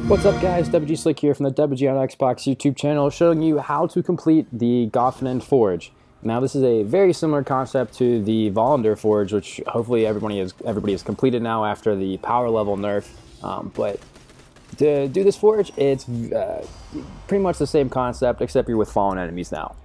What's up guys, WG Slick here from the WG on Xbox YouTube channel, showing you how to complete the Gofannon Forge. Now this is a very similar concept to the Volundar Forge, which hopefully everybody has completed now after the power level nerf. But to do this forge, it's pretty much the same concept, except you're with fallen enemies now.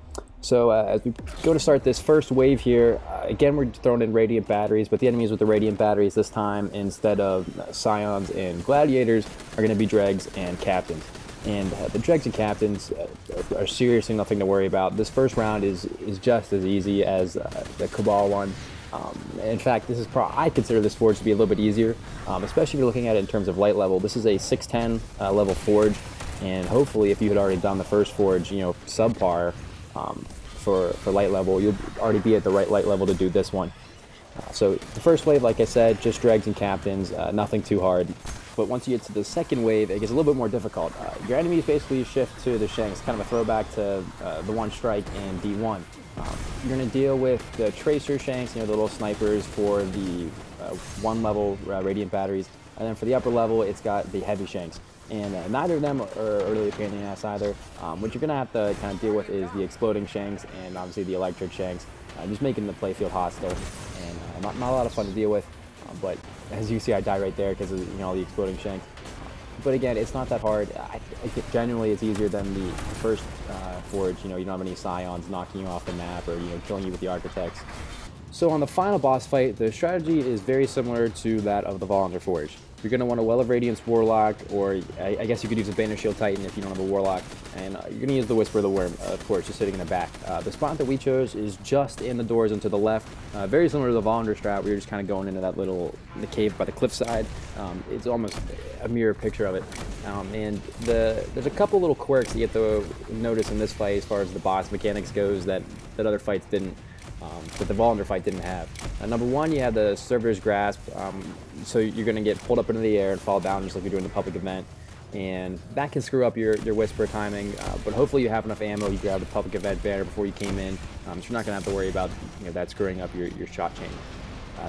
So as we go to start this first wave here, again we're throwing in Radiant batteries, but the enemies with the Radiant batteries this time, instead of Scions and Gladiators, are going to be Dregs and Captains. And the Dregs and Captains are seriously nothing to worry about. This first round is just as easy as the Cabal one. In fact, this is I consider this forge to be a little bit easier, especially if you're looking at it in terms of light level. This is a 610 level forge, and hopefully if you had already done the first forge, you know, subpar, for light level, you'll already be at the right light level to do this one. So the first wave, like I said, just Dregs and Captains, nothing too hard. But once you get to the second wave, it gets a little bit more difficult. Your enemies basically shift to the Shanks, kind of a throwback to the One Strike and D1. You're going to deal with the Tracer Shanks, you know, the little snipers for the one level Radiant batteries, and then for the upper level, it's got the Heavy Shanks. And neither of them are really a pain in the ass either. What you're going to have to kind of deal with is the Exploding Shanks and obviously the Electric Shanks, just making the playfield hostile, and not a lot of fun to deal with. But as you see, I die right there because of, you know, all the Exploding Shanks. But again, it's not that hard. I think generally it's easier than the first forge. You know, you don't have any Scions knocking you off the map or, you know, killing you with the Architects. So on the final boss fight, the strategy is very similar to that of the Volundar Forge. You're going to want a Well of Radiance Warlock, or I guess you could use a Banner Shield Titan if you don't have a Warlock, and you're going to use the Whisper of the Worm, of course, just sitting in the back. The spot that we chose is just in the doors and to the left, very similar to the Volundar strat, where you're just kind of going into that little cave by the cliffside. It's almost a mirror picture of it. And there's a couple little quirks that you have to notice in this fight as far as the boss mechanics goes that other fights didn't. That the Volundar fight didn't have. Number one, you have the Servitor's Grasp, so you're going to get pulled up into the air and fall down just like you're doing the public event, and that can screw up your Whisper timing, but hopefully you have enough ammo, you grab the public event banner before you came in, so you're not going to have to worry about, you know, that screwing up your shot chain.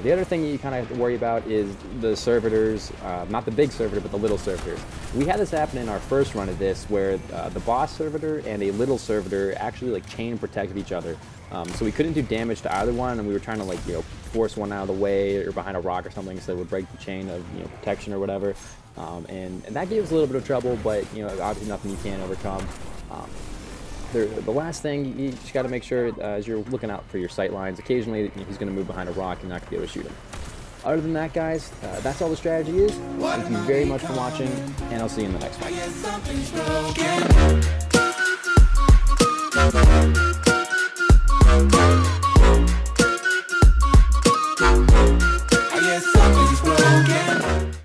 The other thing you kind of have to worry about is the Servitors, not the big Servitor, but the little Servitor. We had this happen in our first run of this, where the boss Servitor and a little Servitor actually like chain protected each other. So we couldn't do damage to either one, and we were trying to, like, you know, force one out of the way or behind a rock or something so it would break the chain of, you know, protection or whatever. And that gave us a little bit of trouble, but, you know, obviously nothing you can't overcome. The last thing, you just got to make sure as you're looking out for your sight lines, occasionally he's going to move behind a rock and not going to be able to shoot him. Other than that, guys, that's all the strategy is. Thank you very much for watching, and I'll see you in the next one.